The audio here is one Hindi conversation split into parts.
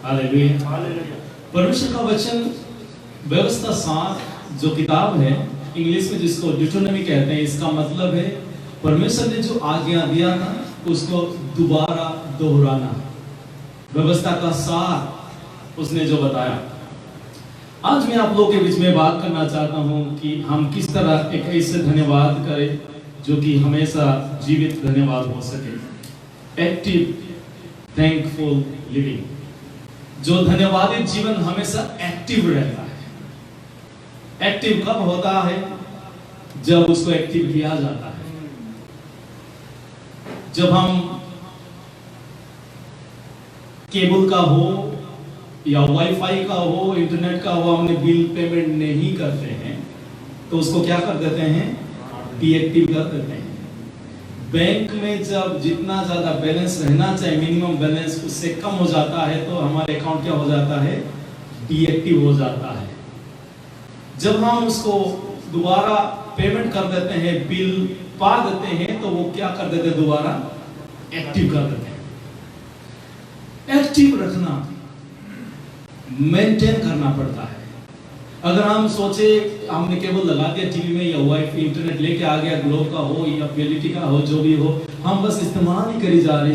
हालेलुया। परमेश्वर का वचन व्यवस्था 7 जो किताब है, इंग्लिश में जिसको ड्यूटोनॉमी कहते हैं, इसका मतलब है परमेश्वर ने जो आज्ञा दिया था उसको दोबारा दोहराना, व्यवस्था का सार उसने जो बताया। आज मैं आप लोगों के बीच में बात करना चाहता हूं कि हम किस तरह एक ऐसे धन्यवाद करें जो कि हमेशा जीवित धन्यवाद हो सके। एक्टिव थैंकफुल लिविंग, जो धन्यवादित जीवन हमेशा एक्टिव रहता है। एक्टिव कब होता है? जब उसको एक्टिव किया जाता है। जब हम केबल का हो या वाईफाई का हो, इंटरनेट का हो, हमने बिल पेमेंट नहीं करते हैं तो उसको क्या कर देते हैं? डीएक्टिव कर देते हैं। बैंक में जब जितना ज्यादा बैलेंस रहना चाहिए, मिनिमम बैलेंस, उससे कम हो जाता है तो हमारे अकाउंट क्या हो जाता है? डीएक्टिव हो जाता है। जब हम उसको दोबारा पेमेंट कर देते हैं, बिल पा देते हैं, तो वो क्या कर देते हैं? दोबारा एक्टिव कर देते हैं। एक्टिव रखना, मेंटेन करना पड़ता है। अगर हम सोचे हमने केबल लगा दिया टीवी में या वाईफाई इंटरनेट लेके आ गया, ग्लोब का हो या पीएलटी का हो, जो भी हो, हम बस इस्तेमाल ही करी जा रहे,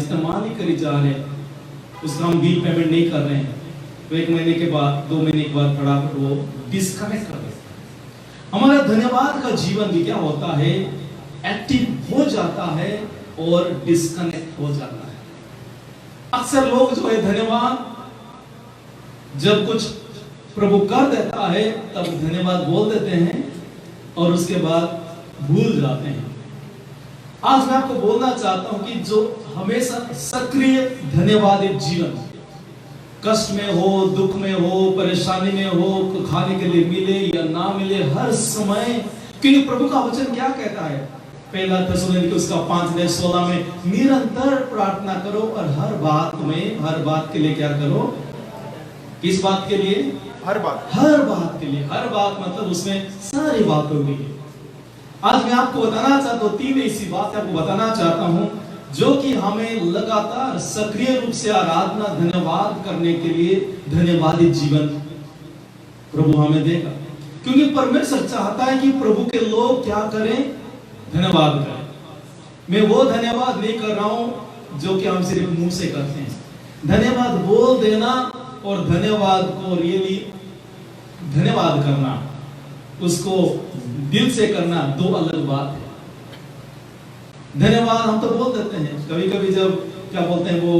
उसका हम बिल पेमेंट नहीं कर रहे हैं, तो 1 महीने के बाद 2 महीने के बाद फटाफट वो डिस्कनेक्ट कर देता है। हमारा धन्यवाद का जीवन भी क्या होता है? एक्टिव हो जाता है और डिस्कनेक्ट हो जाता है। अक्सर लोग जो है धन्यवाद जब कुछ प्रभु कर देता है तब धन्यवाद बोल देते हैं और उसके बाद भूल जाते हैं। आज मैं आपको बोलना चाहता हूं कि जो हमेशा सक्रिय धन्यवादित जीवन, कष्ट में हो, दुख में हो, परेशानी में हो, खाने के लिए मिले या ना मिले, हर समय, क्योंकि प्रभु का वचन क्या कहता है? पहला थिस्सलुनीके उसका 5:16 में निरंतर प्रार्थना करो और हर बात के लिए क्या करो? किस बात के लिए? हर बात के लिए। हर बात मतलब उसमें सारी बातों के लिए। आज मैं आपको बताना चाहता हूं, 3 ऐसी बात आपको बताना चाहता हूं जो कि हमें लगातार सक्रिय रूप से आराधना, धन्यवाद करने के लिए धन्यवादित जीवन प्रभु हमें देगा। क्योंकि परमेश्वर चाहता है कि प्रभु के लोग क्या करें? धन्यवाद करें। मैं वो धन्यवाद नहीं कर रहा हूं जो कि हम सिर्फ मुंह से करते हैं। धन्यवाद बोल देना और धन्यवाद को रियली धन्यवाद करना, उसको दिल से करना, 2 अलग बात है। धन्यवाद हम तो बोल देते हैं, कभी कभी जब क्या बोलते हैं वो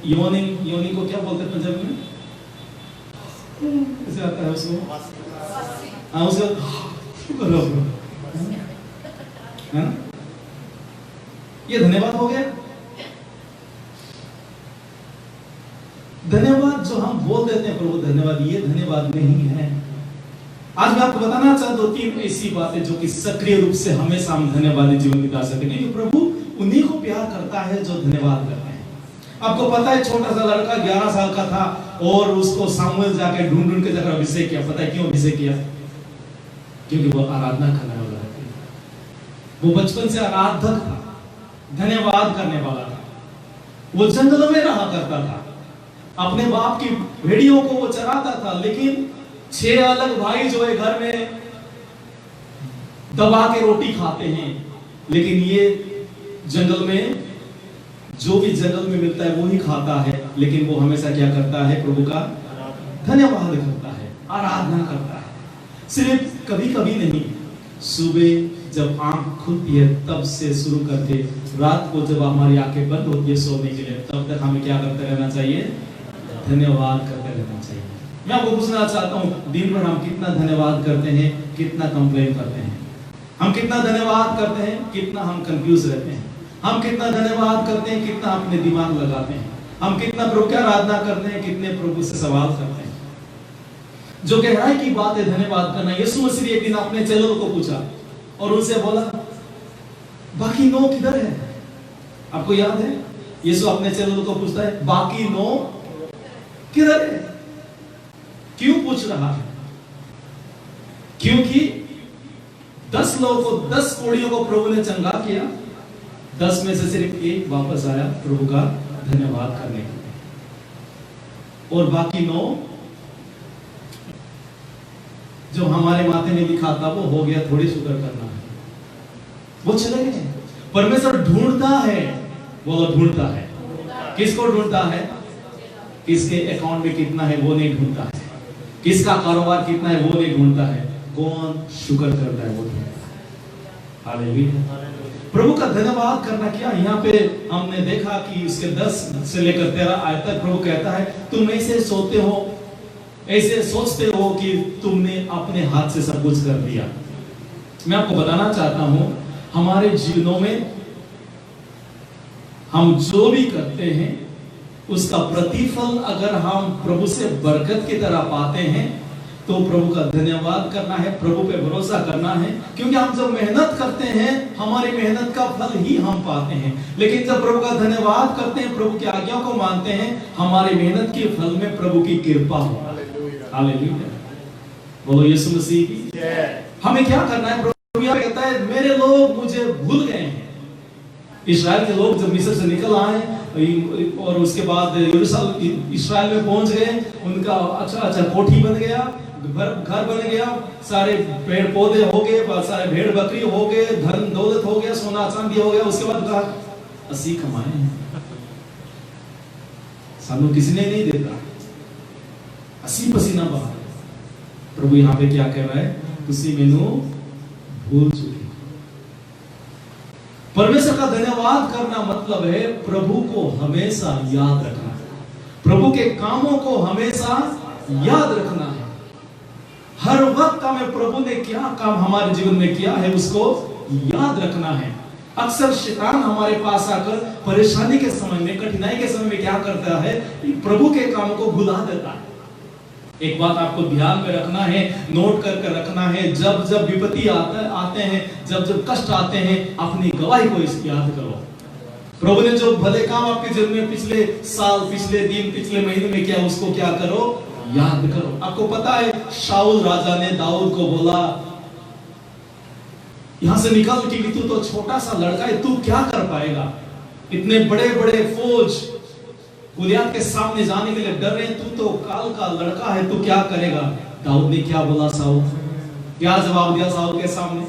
योनी को क्या बोलते हैं पंजाबी में? कैसे आता है उसको? हाँ, उसको है? ये धन्यवाद हो गया। धन्यवाद जो हम बोल देते हैं प्रभु धन्यवाद, ये धन्यवाद नहीं है। आज मैं आपको बताना चाहता हूं 3 ऐसी बातें जो कि सक्रिय रूप से हमेशा हम धन्यवादी जीवन बिता सकते हैं, क्योंकि प्रभु उन्हीं को प्यार करता है जो धन्यवाद करते हैं। आपको पता है छोटा सा लड़का 11 साल का था और उसको सामुएल जाके ढूंढ के जाकर अभिषेक किया। पता है क्यों अभिषेक किया? क्योंकि वो आराधना करने वाला था। वो बचपन से आराधक था, धन्यवाद करने वाला था। वो जंगलों में रहा करता था, अपने बाप की भेड़ियों को वो चराता था, लेकिन 6 अलग भाई जो है घर में दबा के रोटी खाते हैं, लेकिन ये जंगल में जो भी जंगल में मिलता है वो ही खाता है, लेकिन वो हमेशा क्या करता है? प्रभु का धन्यवाद करता है, आराधना करता है। सिर्फ कभी कभी नहीं, सुबह जब आंख खुलती है तब से शुरू करके रात को जब हमारी आंखें बंद होती है सोने के लिए, तब तक हमें क्या करते रहना चाहिए? धन्यवाद करते रहना चाहिए। मैं आपको पूछना चाहता हूं, दिन भर हम कितना धन्यवाद करते हैं, कितना कंप्लेन करते हैं? हम कितना धन्यवाद करते हैं, कितना हम कंफ्यूज रहते हैं? हम कितना धन्यवाद करते हैं, कितना अपने दिमाग लगाते हैं? हम कितना प्रभु की आराधना करते हैं, कितने प्रभु से सवाल करते हैं? जो गहराई की बात है धन्यवाद करना। यीशु मसीह एक दिन अपने चेलों को पूछा और उनसे बोला, बाकी 9 किधर है? आपको याद है? यीशु अपने चेलों को पूछता है, बाकी 9 किधर है? क्यों पूछ रहा है? क्योंकि 10 लोगों को, 10 कोढ़ियों को प्रभु ने चंगा किया, 10 में से सिर्फ 1 वापस आया प्रभु का धन्यवाद करने के लिए। और बाकी 9 जो हमारे माथे में लिखा था वो हो गया, थोड़ी शुक्र करना है, वो चले गए। परमेश्वर ढूंढता है, वो ढूंढता है। किसको ढूंढता है? किसके अकाउंट में कितना है वो नहीं ढूंढता है, किसका कारोबार कितना है वो नहीं ढूंढता है, कौन शुक्र करता है वो ढूंढता है। हालेलुया। प्रभु का धन्यवाद करना क्या यहाँ पे हमने देखा कि इसके 10 से लेकर 13 आयत तक प्रभु कहता है तुम ऐसे सोते हो, ऐसे सोचते हो कि तुमने अपने हाथ से सब कुछ कर दिया। मैं आपको बताना चाहता हूं हमारे जीवनों में हम जो भी करते हैं उसका प्रतिफल अगर हम प्रभु से बरकत की तरह पाते हैं तो प्रभु का धन्यवाद करना है, प्रभु पे भरोसा करना है, क्योंकि हम जब मेहनत करते हैं हमारी मेहनत का फल ही हम पाते हैं। लेकिन जब प्रभु का धन्यवाद करते हैं, प्रभु की आज्ञा को मानते हैं, हमारे मेहनत के फल में प्रभु की कृपा हो। हालेलुया। बोलो यीशु मसीह की। हमें क्या करना है? प्रभु कहता है मेरे लोग मुझे भूल गए हैं। इस्राएल के लोग जब मिस्र से निकल आए और उसके बाद इस्राएल में पहुंच गए, उनका अच्छा कोठी बन गया, घर बन गया, सारे पेड़ पौधे हो गए, सारे भेड़ बकरी हो गए, धन दौलत हो गया, सोना चांदी हो गया। उसके बाद कहा असी कमाए हैं, सानू किसी ने नहीं देता, असी पसीना बहा। प्रभु यहाँ पे क्या कह रहा है? तुसी मैनू भूल चुके। परमेश्वर का धन्यवाद करना मतलब है प्रभु को हमेशा याद रखना है, प्रभु के कामों को हमेशा याद रखना है। हर वक्त हमें प्रभु ने क्या काम हमारे जीवन में किया है उसको याद रखना है। अक्सर शैतान हमारे पास आकर परेशानी के समय में, कठिनाई के समय में क्या करता है? प्रभु के कामों को भुला देता है। एक बात आपको ध्यान में रखना है, नोट करके रखना है, जब जब विपत्ति आते हैं, जब जब कष्ट आते हैं, अपनी गवाही को इस याद करो। प्रभु ने जो भले काम आपके जीवन में पिछले साल, पिछले दिन, पिछले महीने में किया उसको क्या करो? याद करो। आपको पता है शाऊल राजा ने दाऊद को बोला यहां से निकल, क्योंकि तू तो छोटा सा लड़का है, तू क्या कर पाएगा? इतने बड़े बड़े फौज गुलियात के सामने जाने के लिए डर रहे, तू तो काल का लड़का है, तू क्या करेगा? दाऊद ने क्या बोला? साऊल क्या जवाब दिया साऊल के सामने?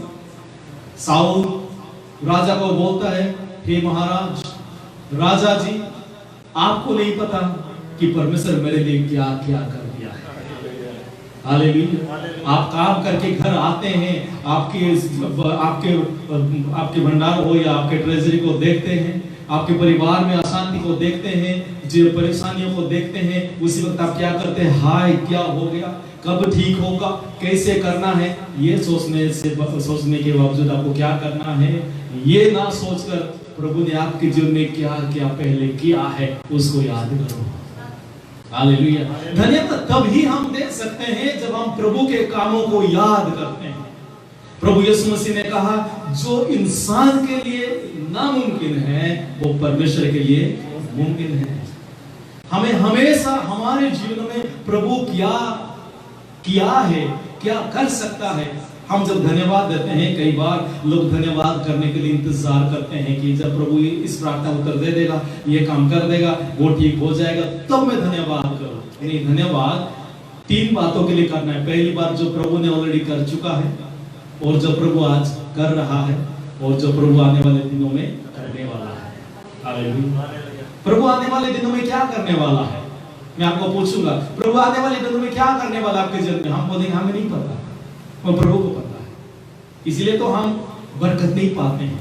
साऊल राजा को बोलता है हे महाराज, राजा जी आपको नहीं पता कि परमेश्वर मेरे लिए क्या क्या कर दिया है। हालेलुया। आप काम करके घर आते हैं, आपके भंडार हो या आपके ट्रेजरी को देखते हैं, आपके परिवार में अशांति को देखते हैं, जो परेशानियों को देखते हैं, उसी वक्त आप क्या करते हैं? हाय क्या हो गया, कब ठीक होगा, कैसे करना है, ये सोचने के बावजूद आपको क्या करना है? ये ना सोचकर प्रभु ने आपके जीवन में क्या क्या पहले किया है उसको याद करो। हालेलुया। धन्यवाद तब ही हम देख सकते हैं जब हम प्रभु के कामों को याद करते हैं। प्रभु यीशु मसीह ने कहा जो इंसान के लिए नामुमकिन है वो परमेश्वर के लिए मुमकिन है। हमें हमेशा हमारे जीवन में प्रभु क्या किया है, क्या कर सकता है, हम जब धन्यवाद देते हैं, कई बार लोग धन्यवाद करने के लिए इंतजार करते हैं कि जब प्रभु इस प्रार्थना उत्तर दे देगा, ये काम कर देगा, वो ठीक हो जाएगा, तब मैं धन्यवाद करूं। नहीं, धन्यवाद 3 बातों के लिए करना है। पहली बात जो प्रभु ने ऑलरेडी कर चुका है, और जो प्रभु आज कर रहा है, और जो प्रभु आने वाले दिनों में करने वाला है। हालेलुया। प्रभु आने वाले दिनों में क्या करने वाला है? मैं आपको पूछूंगा प्रभु आने वाले दिनों में क्या करने वाला आपके जीवन में? हम बोलेंगे हमें नहीं पता, वो प्रभु को पता है, इसलिए तो हम बरकत नहीं पाते हैं।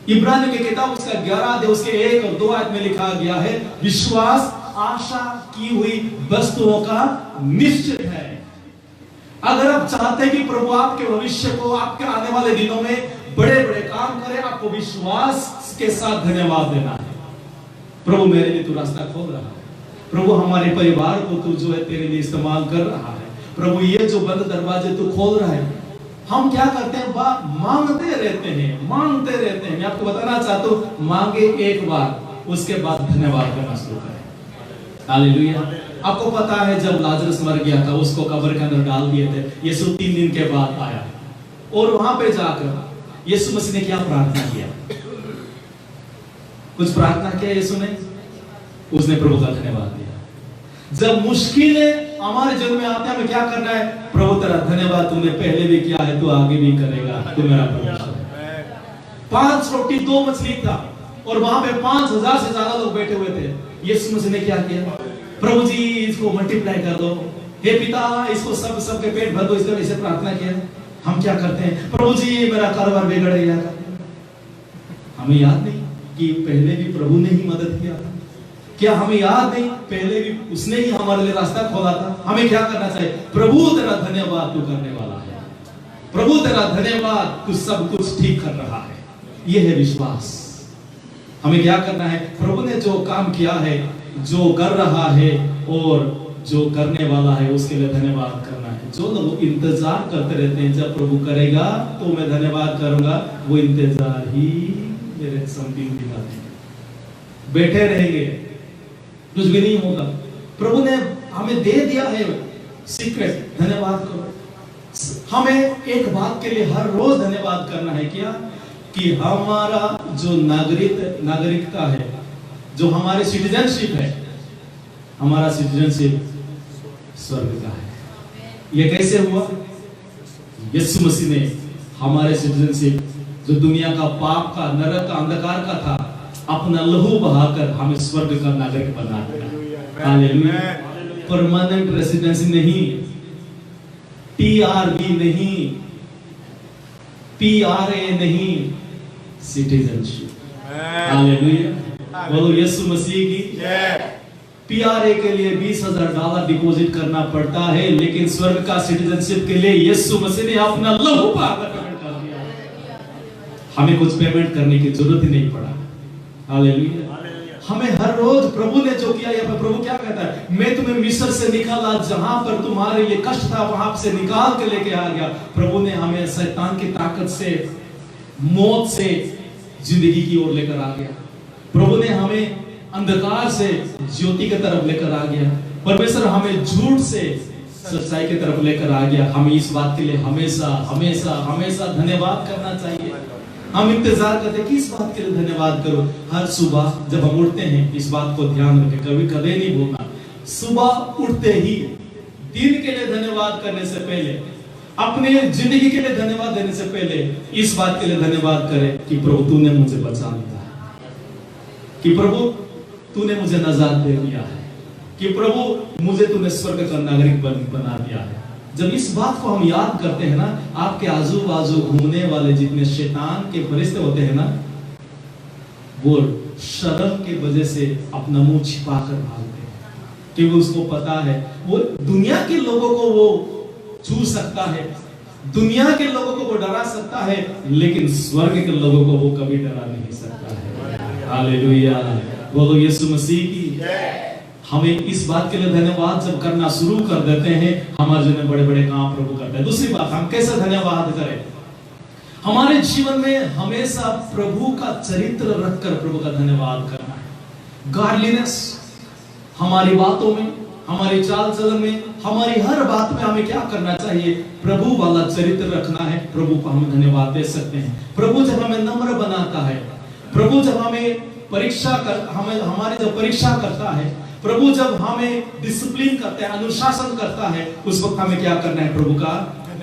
इब्रानियों की किताब उसका 11 अध्याय उसके 1 और 2 आयत में लिखा गया है, विश्वास आशा की हुई वस्तुओं का निश्चित है। अगर आप चाहते हैं कि प्रभु आपके भविष्य को, आपके आने वाले दिनों में बड़े बड़े काम करे, आपको विश्वास के साथ धन्यवाद देना है। प्रभु मेरे लिए तू रास्ता खोल रहा है, प्रभु हमारे परिवार को तू जो है तेरे लिए इस्तेमाल कर रहा है, प्रभु ये जो बंद दरवाजे तू खोल रहा है। हम क्या करते हैं? मांगते रहते हैं, मांगते रहते हैं। मैं आपको बताना चाहता हूं, मांगे एक बार, उसके बाद धन्यवाद करना शुरू करें। हालेलुया। आपको पता है जब लाजरस मर गया था, उसको कब्र के अंदर डाल दिए थे, यीशु 3 दिन के बाद आया और वहां पे जाकर यीशु मसीह ने क्या प्रार्थना किया? कुछ प्रार्थना किया यीशु ने? उसने प्रभु का धन्यवाद दिया। जब मुश्किलें हमारे जीवन में आते हैं, हमें क्या करना है? प्रभु तेरा धन्यवाद, तूने पहले भी किया है, तू आगे भी करेगा, तू मेरा परमेश्वर है। 5 रोटी 2 मछली था और वहां पे 5000 से ज्यादा लोग बैठे हुए थे। यीशु मसीह ने क्या किया? प्रभु जी इसको मल्टीप्लाई कर दो, हे पिता इसको सबके पेट भर दो, इस तरह से प्रार्थना किया। हम क्या करते हैं? प्रभु जी मेरा कारोबार बिगड़ गया। हमें याद नहीं कि पहले भी प्रभु ने ही मदद किया था? क्या हमें याद नहीं पहले भी उसने ही हमारे लिए रास्ता खोला था? हमें क्या करना चाहिए? प्रभु तेरा धन्यवाद, तू करने वाला है। प्रभु तेरा धन्यवाद, तू सब कुछ ठीक कर रहा है। यह है विश्वास। हमें क्या करना है? प्रभु ने जो काम किया है, जो कर रहा है और जो करने वाला है, उसके लिए धन्यवाद करना है। जो लोग इंतजार करते रहते हैं जब प्रभु करेगा तो मैं धन्यवाद करूंगा, वो इंतजार ही मेरे संगीन दिखा देंगे, बैठे रहेंगे, कुछ भी नहीं होगा। प्रभु ने हमें दे दिया है सीक्रेट, धन्यवाद करो। हमें एक बात के लिए हर रोज धन्यवाद करना है, क्या? कि हमारा जो नागरिकता है, जो हमारी सिटीजनशिप है, हमारा सिटीजनशिप स्वर्ग का है। यह कैसे हुआ? यीशु मसीह ने हमारे सिटीजनशिप, जो दुनिया का पाप का, नरक का, अंधकार का था, अपना लहू बहाकर हमें स्वर्ग का नागरिक बना दिया। हालेलुया। परमानेंट रेसिडेंसी नहीं, टीआरबी नहीं, पीआरए नहीं, सिटीजनशिप। हालेलुया। बोलो यीशु मसीह की। पीआरए के लिए $20,000 डिपॉजिट करना पड़ता है, लेकिन स्वर्ग का सिटीजनशिप के लिए यीशु मसीह ने अपना लहू बहाकर पेमेंट कर दिया। हमें कुछ पेमेंट करने की जरूरत ही नहीं पड़ा। हालेलुया। हमें हर रोज प्रभु ने जो किया, यहाँ पर प्रभु क्या कहता है? मैं तुम्हें मिस्र से निकाला, जहां पर तुम्हारे लिए कष्ट था वहां से निकाल के लेके आ गया। प्रभु ने हमें शैतान की ताकत से, मौत से जिंदगी की ओर लेकर आ गया। प्रभु ने हमें अंधकार से ज्योति की तरफ लेकर आ गया। परमेश्वर हमें झूठ से सच्चाई की तरफ लेकर आ गया। हमें इस बात के लिए हमेशा हमेशा हमेशा धन्यवाद करना चाहिए। हम इंतजार करते हैं कि इस बात के लिए धन्यवाद करो। हर सुबह जब हम उठते हैं, इस बात को ध्यान रखें, कभी कभी नहीं भूलना। सुबह उठते ही दिन के लिए धन्यवाद करने से पहले, अपने जिंदगी के लिए धन्यवाद देने से पहले, इस बात के लिए धन्यवाद करें कि प्रभु तूने मुझे बचा लिया, कि प्रभु तूने मुझे नजात दे दिया है, कि प्रभु मुझे तूने स्वर्ग का नागरिक बना दिया है। जब इस बात को हम याद करते हैं ना, आपके आजू बाजू घूमने वाले जितने शैतान के फरिश्ते होते हैं ना, वो शर्म की वजह से अपना मुंह छिपा कर भागते हैं, क्योंकि उसको पता है वो दुनिया के लोगों को वो छू सकता है, दुनिया के लोगों को वो डरा सकता है, लेकिन स्वर्ग के लोगों को वो कभी डरा नहीं सकता है। हालेलुया। बोलो यीशु मसीह की। हमें इस बात के लिए धन्यवाद जब करना शुरू कर देते हैं, हमारे जीवन में बड़े बड़े काम प्रभु करते हैं। दूसरी बात, हम कैसे धन्यवाद करें? हमारे जीवन में हमेशा प्रभु का चरित्र रखकर प्रभु का धन्यवाद करना है। गॉडलीनेस हमारी बातों में, हमारी चाल चलन में, हमारी हर बात में हमें क्या करना चाहिए? प्रभु वाला चरित्र रखना है। प्रभु को हम धन्यवाद दे सकते हैं। प्रभु जब हमें नम्र बनाता है, प्रभु जब हमें हमारी जब परीक्षा करता है, प्रभु जब हमें डिसिप्लिन करता है, अनुशासन करता है, उस वक्त हमें क्या करना है? प्रभु का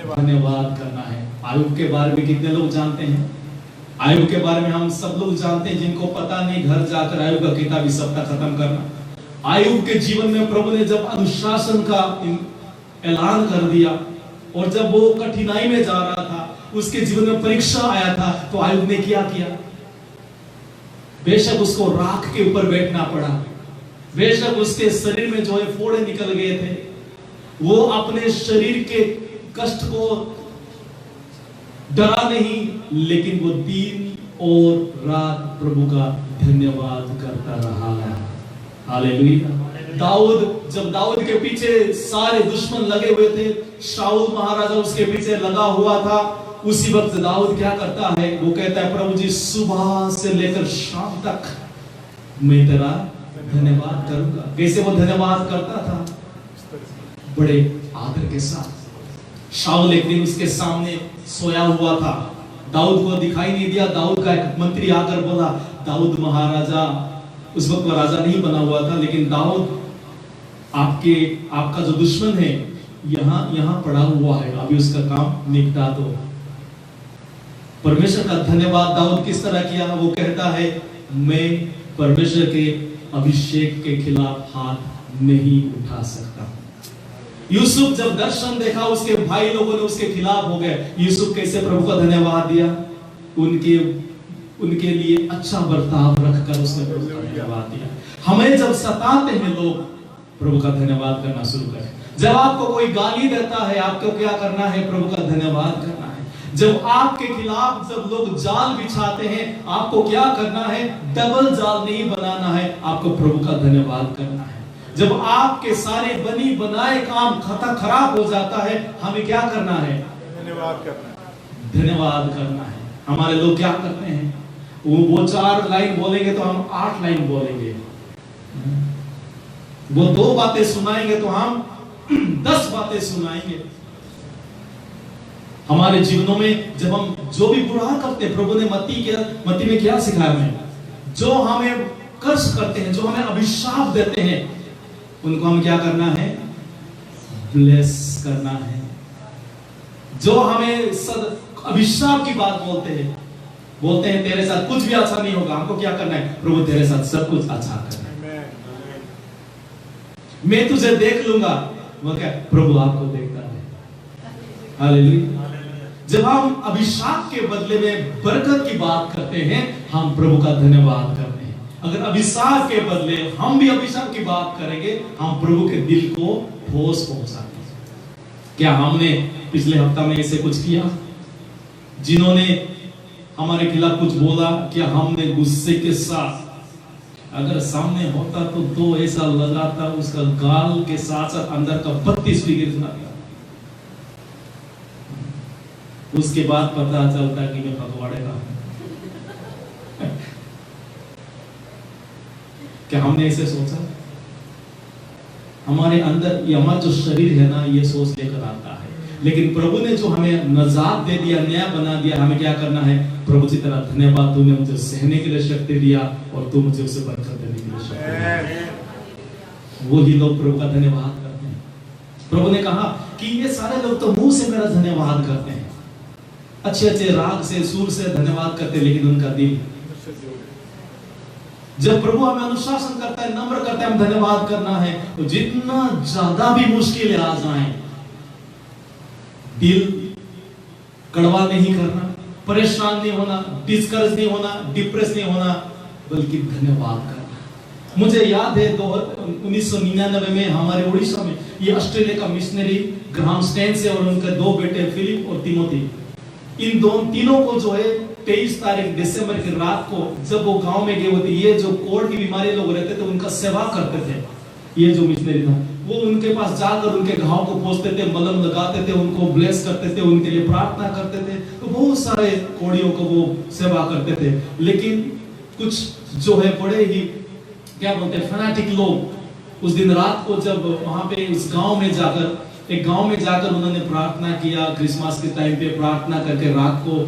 धन्यवाद करना है। आयुब के बारे में कितने लोग जानते हैं? आयुब के बारे में हम सब लोग जानते हैं। जिनको पता नहीं, घर जाकर आयुब का किताब ही सप्ताह खत्म करना। आयुब के जीवन में प्रभु ने जब अनुशासन का ऐलान कर दिया और जब वो कठिनाई में जा रहा था, उसके जीवन में परीक्षा आया था, तो आयुब ने क्या किया? बेशक उसको राख के ऊपर बैठना पड़ा, बेशक उसके शरीर में जो है फोड़े निकल गए थे, वो अपने शरीर के कष्ट को डरा नहीं, लेकिन वो दिन और रात प्रभु का धन्यवाद करता रहा। हालेलुया। जब दाऊद के पीछे सारे दुश्मन लगे हुए थे, शाऊल महाराजा उसके पीछे लगा हुआ था, उसी वक्त दाऊद क्या करता है? वो कहता है, प्रभु जी सुबह से लेकर शाम तक मैं तेरा धन्यवाद करूंगा। कैसे वो धन्यवाद करता था? बड़े आदर के साथ। शाऊल एक दिन उसके सामने सोया हुआ था, दाऊद को दिखाई नहीं दिया। दाऊद का एक मंत्री आकर बोला, दाऊद महाराजा, उस वक्त वो राजा नहीं बना हुआ था, लेकिन दाऊद आपका जो दुश्मन है यहाँ पड़ा हुआ है, अभी उसका काम निपटा दो। परमेश्वर का धन्यवाद दाऊद किस तरह किया? वो कहता है, मैं परमेश्वर के अभिषेक के खिलाफ हाथ नहीं उठा सकता। यूसुफ जब दर्शन देखा, उसके भाई लोगों ने उसके खिलाफ हो गए। यूसुफ कैसे प्रभु का धन्यवाद दिया? उनके लिए अच्छा बर्ताव रखकर उसने प्रभु का धन्यवाद दिया। हमें जब सताते हैं लोग, प्रभु का धन्यवाद करना शुरू करें। जब आपको कोई गाली देता है, आपको क्या करना है? प्रभु का धन्यवाद करना है। जब आपके खिलाफ जब लोग जाल बिछाते हैं, आपको क्या करना है? डबल जाल नहीं बनाना है, आपको प्रभु का धन्यवाद करना है। जब आपके सारे बनी बनाए काम खराब हो जाता है, हमें क्या करना है? धन्यवाद करना है। धन्यवाद करना है। हमारे लोग क्या करते हैं? वो 4 लाइन बोलेंगे तो हम 8 लाइन बोलेंगे। वो 2 बातें सुनाएंगे तो हम 10 बातें सुनाएंगे। हमारे जीवनों में जब हम जो भी बुरा करते हैं, प्रभु ने मत्ती में क्या सिखाया हमें? जो हमें कर्ज करते हैं, जो हमें अभिशाप देते हैं, उनको हम क्या करना है? ब्लेस करना है। जो हमें अभिशाप की बात बोलते हैं तेरे साथ कुछ भी अच्छा नहीं होगा, हमको क्या करना है? प्रभु तेरे साथ सब कुछ अच्छा करना है। मैं तुझे देख लूंगा। वो क्या? प्रभु आपको देखता है। हालेलुया। जब हम अभिशाप के बदले में बरकत की बात करते हैं, हम प्रभु का धन्यवाद करते हैं। अगर अभिशाप के बदले हम भी अभिशाप की बात करेंगे, हम प्रभु के दिल को ठोस पहुंचाते हैं। क्या हमने पिछले हफ्ता में ऐसे कुछ किया? जिन्होंने हमारे खिलाफ कुछ बोला, क्या हमने गुस्से के साथ अगर सामने होता तो ऐसा लगाता उसका गाल के साथ साथ अंदर का 32 डिग्री सुना दिया। उसके बाद पता चलता कि मैं फगवाड़े का हूं। क्या हमने ऐसे सोचा? हमारे अंदर ये हमारा जो शरीर है ना, ये सोच लेकर आता है। लेकिन प्रभु ने जो हमें नजात दे दिया, नया बना दिया, हमें क्या करना है? प्रभु जी तेरा धन्यवाद, तूने मुझे सहने के लिए शक्ति दिया और तू मुझे उसे बरकत देने के लिए शक्ति दिया। वही लोग प्रभु का धन्यवाद करते हैं। प्रभु ने कहा कि ये सारे लोग तो मुंह से मेरा धन्यवाद करते हैं, अच्छे अच्छे राग से सुर से धन्यवाद करते, लेकिन उनका दिल। जब प्रभु हमें अनुशासन करता है, नम्र करता है, हम धन्यवाद करना है, तो जितना ज्यादा भी मुश्किल आ जाए, दिल कड़वा नहीं करना, परेशान नहीं होना, डिस्करेज नहीं होना, डिप्रेस नहीं होना, बल्कि धन्यवाद करना। मुझे याद है 1999 में हमारे उड़ीसा में ये ऑस्ट्रेलिया का मिशनरी ग्राहम स्टैंस और उनके 2 बेटे फिलिप और तिमोथी, इन तीनों को जो है 23 तारीख दिसंबर की रात को जब वो गांव में गए होते, ये जो कोढ़ की बीमारी लोग रहते थे उनका सेवा करते थे। ये जो मिशनरी था वो उनके पास जाकर उनके घाव को पोंछते थे, मलहम लगाते थे, उनको ब्लेस करते थे, उनके लिए प्रार्थना करते थे। तो बहुत सारे कोढ़ियों को वो सेवा करते थे। लेकिन कुछ जो है बड़े ही क्या बोलते हैं फैनाटिक लोग उस दिन रात को जब वहां पे उस एक गांव में जाकर उन्होंने प्रार्थना किया। क्रिसमस के टाइम पे प्रार्थना करके रात को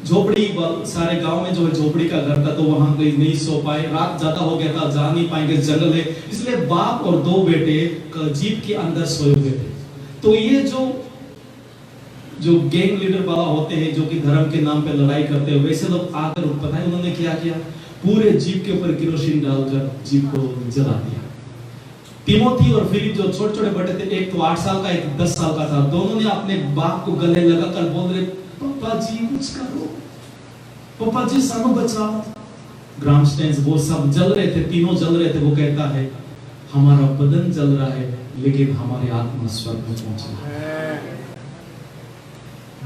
झोपड़ी, सारे गांव में जो है झोपड़ी का घर था, तो वहां पे नहीं सो पाए, रात ज्यादा हो गया था, जा नहीं पाएंगे, जंगल है, इसलिए बाप और 2 बेटे जीप के अंदर सोए हुए थे। तो ये जो गैंग लीडर वाला होते हैं, जो कि धर्म के नाम पे लड़ाई करते हैं, वैसे लोग आकर पता है उन्होंने क्या किया? पूरे जीप के ऊपर केरोसिन डालकर जीप को जला दिया। तिमोथी और फिलिप जो छोटे छोटे बेटे थे, एक तो 8 साल का, एक 10 साल का था, दोनों ने अपने बाप को गले लगाकर बोल रहे, पापा जी कुछ करो, पापा जी सानू बचाओ। ग्राहम स्टैंस वो सब जल रहे थे, तीनों जल रहे थे। वो कहता है हमारा बदन जल रहा है, लेकिन हमारी आत्मा स्वर्ग में पहुंच रहा है।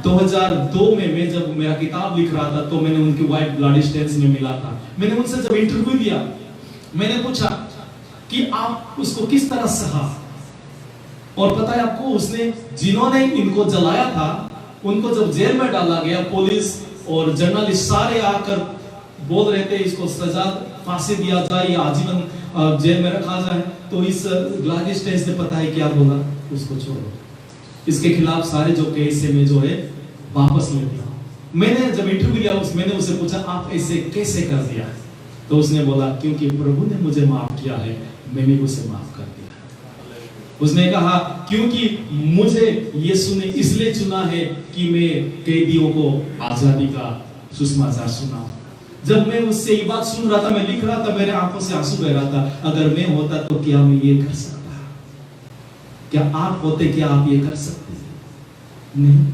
2002 में मैं जब मेरा किताब लिख रहा था, तो मैंने उनकी वाइफ ग्लाडिस स्टैंस में मिला था। मैंने उनसे जब इंटरव्यू लिया, मैंने पूछा कि आप उसको किस तरह सहा, और पता है आपको, उसने जिन्होंने इनको जलाया था उनको जब जेल में डाला गया, पुलिस और जर्नलिस्ट सारे आकर बोल रहे थे इसको सजा फांसी दिया जाए या आजीवन जेल में रखा जाए, तो इस ग्लाडिस स्टैंस ने पता है क्या बोला? उसको छोड़ो, इसके खिलाफ सारे जो केस है मैं जो है वापस ले लिया। मैंने जब इंटरव्यू लिया मैंने उससे पूछा आप ऐसे कैसे कर दिया? तो उसने बोला क्योंकि प्रभु ने मुझे माफ किया है, मैंने उसे माफ कर दिया। उसने कहा क्योंकि मुझे यीशु ने इसलिए चुना है कि मैं कैदियों को आजादी का सुसमाचार सुनाऊं। जब मैं उससे ये बात सुन रहा था, मैं लिख रहा था, मेरे आंखों से आंसू बह रहा था। अगर मैं होता तो क्या मैं ये कर सकता? क्या आप होते, क्या आप ये कर सकते? नहीं।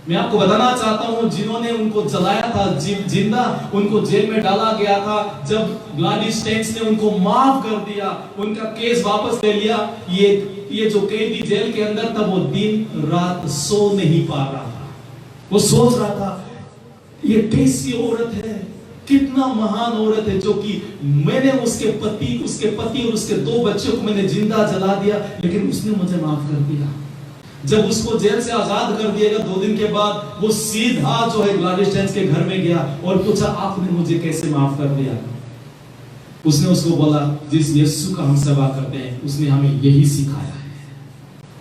मैं आपको बताना चाहता हूं, जिन्होंने उनको जलाया था जिंदा, उनको जेल में डाला गया था, जब ग्लाडिस टेंस ने उनको माफ कर दिया, उनका केस वापस ले लिया, ये जो कैदी जेल के अंदर था, वो दिन रात सो नहीं पा रहा था। वो सोच रहा था ये कैसी औरत है, कितना महान औरत है, जो कि मैंने उसके पति और उसके 2 बच्चों को मैंने जिंदा जला दिया, लेकिन उसने मुझे माफ कर दिया। जब उसको जेल से आजाद कर दिया गया 2 दिन के बाद, वो सीधा जो है ग्लाडिस टेंस के घर में गया और पूछा आपने मुझे कैसे माफ कर दिया? उसने उसको बोला जिस यीशु का हम सेवा करते हैं उसने हमें यही सिखाया है।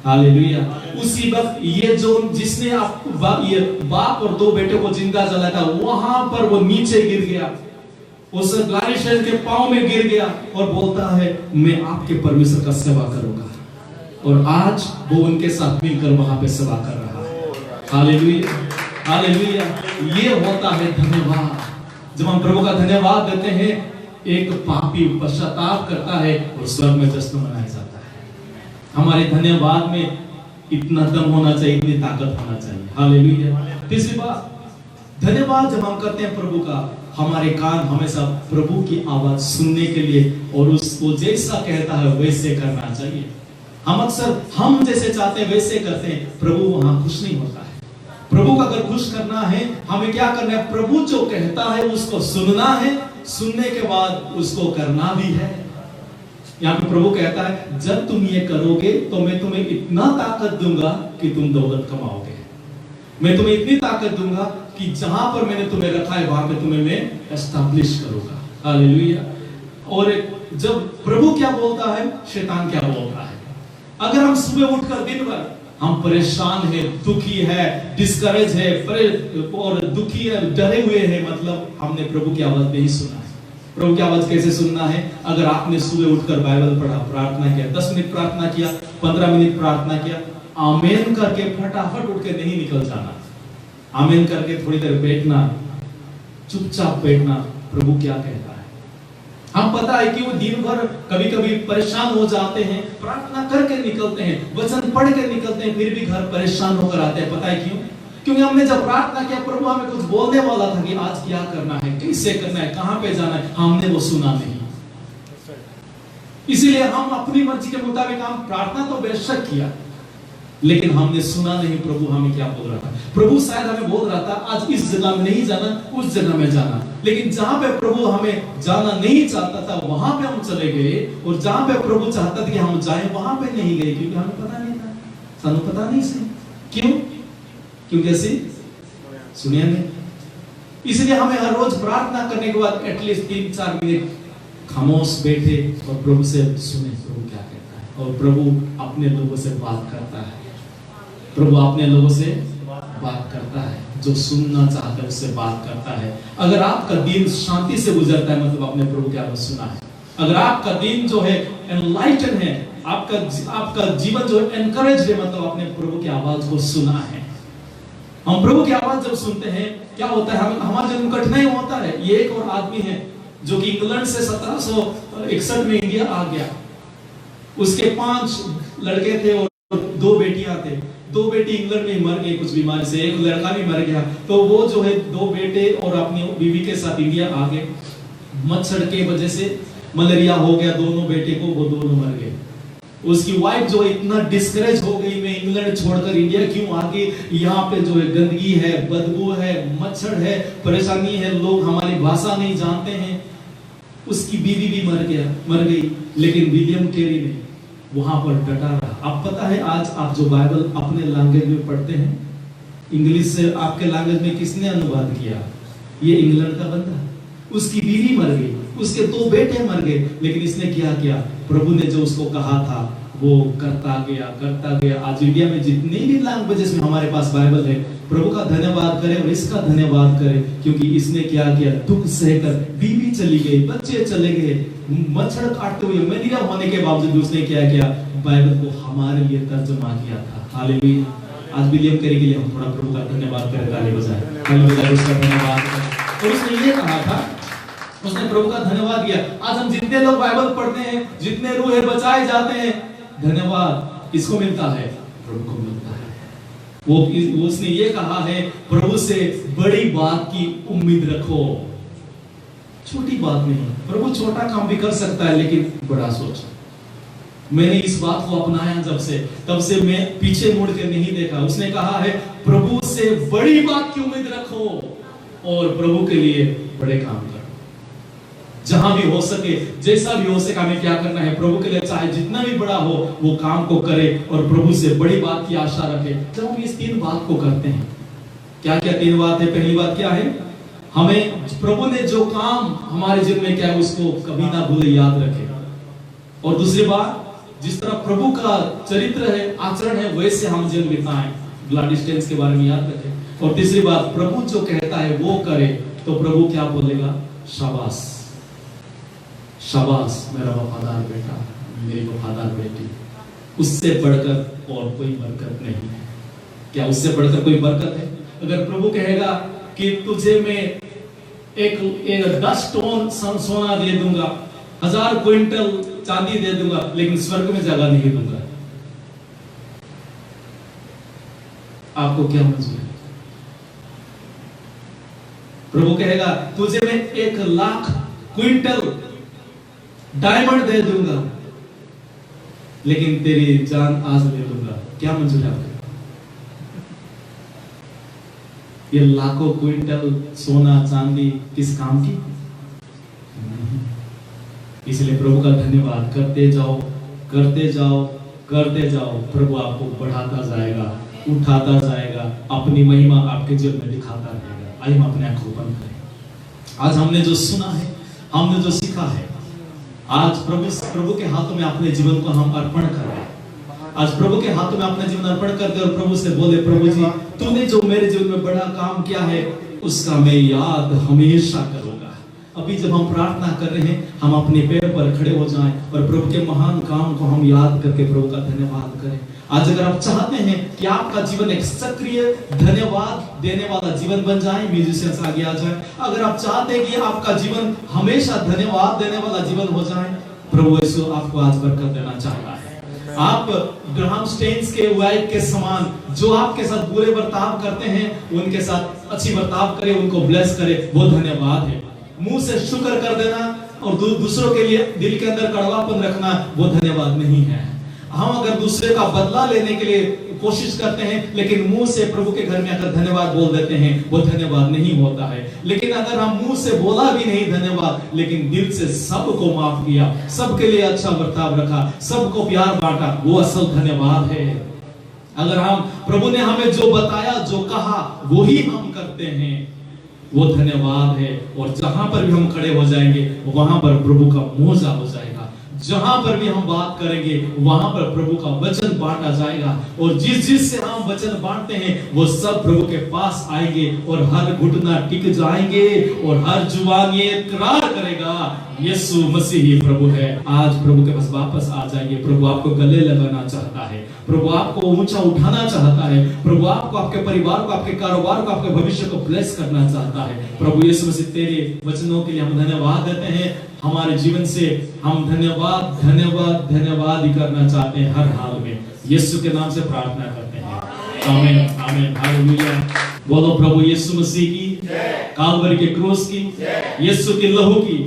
हालेलुया। उसी वक्त ये जो जिसने ये बाप और 2 बेटे को जिंदा जलाया था, वहां पर वो नीचे गिर गया, उस ग्लाडिस टेंस के पांव में गिर गया और बोलता है मैं आपके परमेश्वर का सेवा करूंगा। और आज वो उनके साथ मिलकर वहां पे सेवा कर रहा है। Hallelujah, hallelujah. ये होता है धन्यवाद। जब हम प्रभु का धन्यवाद देते हैं, एक पापी पश्चाताप करता है और स्वर्ग में जश्न मनाया जाता है। हमारे धन्यवाद में इतना दम होना चाहिए, इतनी ताकत होना चाहिए। हालेलुया। तीसरी बात, धन्यवाद जब हम करते हैं प्रभु का, हमारे कान हमेशा प्रभु की आवाज सुनने के लिए और उसको जैसा कहता है वैसे करना चाहिए। हम अक्सर हम जैसे चाहते हैं वैसे करते हैं, प्रभु वहां खुश नहीं होता है। प्रभु को अगर खुश करना है, हमें क्या करना है? प्रभु जो कहता है उसको सुनना है, सुनने के बाद उसको करना भी है। यहाँ पे प्रभु कहता है जब तुम ये करोगे तो मैं तुम्हें इतना ताकत दूंगा कि तुम दौलत कमाओगे। मैं तुम्हें इतनी ताकत दूंगा कि जहां पर मैंने तुम्हें रखा है वहां पे तुम्हें मैं एस्टैब्लिश करूंगा। हालेलुया। और जब प्रभु क्या बोलता है, शैतान क्या बोलता है? अगर हम सुबह उठकर दिन भर हम परेशान है, दुखी है, डिस्करेज है और दुखी है, डरे हुए हैं, मतलब हमने प्रभु की आवाज नहीं सुना है। प्रभु की आवाज कैसे सुनना है? अगर आपने सुबह उठकर बाइबल पढ़ा, प्रार्थना किया, 10 मिनट प्रार्थना किया, 15 मिनट प्रार्थना किया, आमीन करके फटाफट उठ के नहीं निकल जाना। आमीन करके थोड़ी देर बैठना, चुपचाप बैठना, प्रभु क्या कहता है। हम पता है कि वो दिन भर कभी कभी परेशान हो जाते हैं, प्रार्थना करके निकलते हैं, वचन पढ़ के निकलते हैं, फिर भी घर परेशान होकर आते हैं। पता है क्यों? क्योंकि हमने जब प्रार्थना किया, प्रभु हमें कुछ बोलने वाला था कि आज क्या करना है, कैसे करना है, कहां पे जाना है, हमने वो सुना नहीं। इसीलिए हम अपनी मर्जी के मुताबिक हम प्रार्थना तो बेशक किया, लेकिन हमने सुना नहीं प्रभु हमें क्या बोल रहा था। प्रभु शायद हमें बोल रहा था आज इस जगह में नहीं जाना, उस जगह में जाना, लेकिन जहां पे प्रभु हमें जाना नहीं चाहता था वहां पे हम चले गए, और जहां पे प्रभु चाहता था कि हम जाएं वहां पे नहीं गए, क्योंकि हमें पता नहीं था, सानू पता नहीं से क्यों, क्योंकि ऐसे सुनिए नहीं। इसलिए हमें हर रोज प्रार्थना करने के बाद एटलीस्ट 3-4 मिनट खामोश बैठे और प्रभु से सुने प्रभु क्या कहता है। और प्रभु अपने लोगों से बात करता है, प्रभु अपने लोगों से बात करता है, जो सुनना चाहता है उससे बात करता है। अगर आपका दिन शांति से गुजरता है, मतलब आपने प्रभु की आवाज सुना है। अगर आपका दिन जो है एनलाइटन है, आपका जीवन जो है एनकरेज है, मतलब आपने प्रभु की आवाज को सुना है। हम प्रभु की आवाज जब सुनते हैं क्या होता है, हमारा जन्म कठिनाई होता है। ये एक और आदमी है जो कि इंग्लैंड से 1761 में इंडिया आ गया। उसके 5 लड़के थे और 2 बेटियां थे। 2 बेटी इंग्लैंड में मर गई कुछ बीमारी से, एक लड़का भी मर गया। तो वो जो है 2 बेटे और अपनी बीवी के साथ इंडिया आ गए। मच्छर के वजह से मलेरिया हो गया दोनों बेटे को, वो दोनों मर गए। उसकी वाइफ जो इतना डिस्करेज हो गई, मैं इंग्लैंड छोड़कर इंडिया क्यों आ गई, यहाँ पे जो है गंदगी है, बदबू है, मच्छर है, परेशानी है, लोग हमारी भाषा नहीं जानते हैं। उसकी बीवी भी मर गई, लेकिन विलियम कैरी ने वहां पर डटा रहा। अब पता है आज आप जो बाइबल अपने लैंग्वेज में पढ़ते हैं, इंग्लिश से आपके लैंग्वेज में किसने अनुवाद किया? ये इंग्लैंड का बंदा। उसकी बीवी मर गई, उसके 2 बेटे मर गए, लेकिन इसने क्या किया? प्रभु ने जो उसको कहा था वो करता गया। आज इंडिया में जितनी भी लैंग्वेजेस में हमारे पास बाइबल है, प्रभु का धन्यवाद करें और इसका धन्यवाद करें, क्योंकि इसने क्या किया, दुख सहकर बीवी चली गई, बच्चे चले गए, मच्छर काटते हुए, मलेरिया होने के बावजूद उसने क्या किया, बाइबल को हमारे लिए तर्जुमा किया था। हालेलुया। आज विलियम कैरी के लिए हम थोड़ा प्रभु का धन्यवाद करें, ताली बजाएं, हालेलुया, उसका धन्यवाद करें। और उसने ये कहा था, उसने प्रभु का धन्यवाद किया। आज हम जितने लोग बाइबल पढ़ते हैं, जितने रूहे बचाए जाते हैं, धन्यवाद किसको मिलता है, प्रभु को मिलता है। वो उसने ये कहा है, प्रभु से बड़ी बात की उम्मीद रखो, छोटी बात नहीं। प्रभु छोटा काम भी कर सकता है, लेकिन बड़ा सोचो। मैंने इस बात को अपनाया तब से मैं पीछे मुड़ के नहीं देखा। उसने कहा है, प्रभु से बड़ी बात की उम्मीद रखो और प्रभु के लिए बड़े काम करो। जहां भी हो सके, जैसा भी हो सके, हमें क्या करना है, प्रभु के लिए चाहे जितना भी बड़ा हो वो काम को करे और प्रभु से बड़ी बात की आशा रखे। जब हम इस 3 बात को करते हैं, क्या क्या 3 बात है? पहली बात क्या है, हमें प्रभु ने जो काम हमारे जीवन में किया है उसको कभी ना भूले, याद रखे। और दूसरी बात, जिस तरह प्रभु का चरित्र है, आचरण है, वैसे हम जीवन बिताएं, ब्लड डिस्टेंस के बारे में याद रखें। और तीसरी बात, प्रभु जो कहता है वो करे, तो प्रभु क्या बोलेगा, शाबाश शाबाश मेरा वफादार बेटा, मेरी वफादार बेटी। उससे बढ़कर और कोई बरकत नहीं है। क्या उससे बढ़कर कोई बरकत है? अगर प्रभु कहेगा कि तुझे मैं एक 10 टन सोना दे दूंगा, 1000 क्विंटल चांदी दे दूंगा, लेकिन स्वर्ग में जगह नहीं दूंगा, आपको क्या मंजूर है? प्रभु कहेगा तुझे मैं 1 लाख क्विंटल डायमंड दे दूंगा, लेकिन तेरी जान आज दे दूंगा, क्या मंजूर है आपको? ये लाखों क्विंटल सोना चांदी किस काम की? इसलिए प्रभु का धन्यवाद करते जाओ, करते जाओ, करते जाओ। प्रभु आपको बढ़ाता जाएगा, उठाता जाएगा, अपनी महिमा आपके जीवन में दिखाता रहेगा। आइए हम अपने आंखों बंद करें। आज हमने जो सुना है, हमने जो सीखा है, आज प्रभु के हाथों में अपने जीवन को हम अर्पण करें। आज प्रभु के हाथों में अपना जीवन अर्पण कर दे और प्रभु से बोले, प्रभु जी तूने जो मेरे जीवन में बड़ा काम किया है उसका मैं याद हमेशा करूंगा। अभी जब हम प्रार्थना कर रहे हैं, हम अपने पैर पर खड़े हो जाएं और प्रभु के महान काम को हम याद करके प्रभु का धन्यवाद करें। आज अगर आप चाहते हैं कि आपका जीवन एक सक्रिय धन्यवाद देने वाला जीवन बन जाए, म्यूजिशियंस आगे आ जाए। अगर आप चाहते हैं कि आपका जीवन हमेशा धन्यवाद देने वाला जीवन हो जाए, प्रभु यीशु आपको आज बरकत देना चाहता है। आप ग्राहम स्टेन्स के वाइफ के समान, जो आपके साथ बुरे बर्ताव करते हैं, उनके साथ अच्छी बर्ताव करें, उनको ब्लेस करें, वो धन्यवाद है। मुंह से शुक्र कर देना और दूसरों के लिए दिल के अंदर कड़वापन रखना, वो धन्यवाद नहीं है। हम अगर दूसरे का बदला लेने के लिए कोशिश करते हैं, लेकिन मुंह से प्रभु के घर में अगर धन्यवाद बोल देते हैं, वो धन्यवाद नहीं होता है। लेकिन अगर हम मुंह से बोला भी नहीं धन्यवाद, लेकिन दिल से सबको माफ किया, सबके लिए अच्छा बर्ताव रखा, सबको प्यार बांटा, वो असल धन्यवाद है। अगर हम प्रभु ने हमें जो बताया, जो कहा, वो ही हम करते हैं, वो धन्यवाद है। और जहां पर भी हम खड़े हो जाएंगे, वहां पर प्रभु का मोजा हो जाएगा। जहां पर भी हम बात करेंगे, वहां पर प्रभु का वचन बांटा जाएगा। और जिस से हम वचन बांटते हैं, वो सब प्रभु के पास आएंगे और हर घुटना टिक जाएंगे और हर जुबान ये इकरार करेगा, यीशु मसीह ही प्रभु है। आज प्रभु के पास वापस आ जाइए। प्रभु आपको गले लगाना चाहता है, प्रभु आपको ऊंचा उठाना चाहता है, प्रभु आपको, आपके परिवार को, आपके कारोबार को, आपके भविष्य को ब्लेस करना चाहता है। प्रभु यीशु मसीह तेरे वचनों के लिए हम धन्यवाद देते हैं। हमारे जीवन से हम धन्यवाद धन्यवाद धन्यवाद ही करना चाहते हैं हर हाल में। यीशु के नाम से प्रार्थना करते हैं, आमीन आमीन, हालेलुया। बोलो प्रभु यीशु मसीह की, कालवरी के क्रूस की, यीशु के लहू की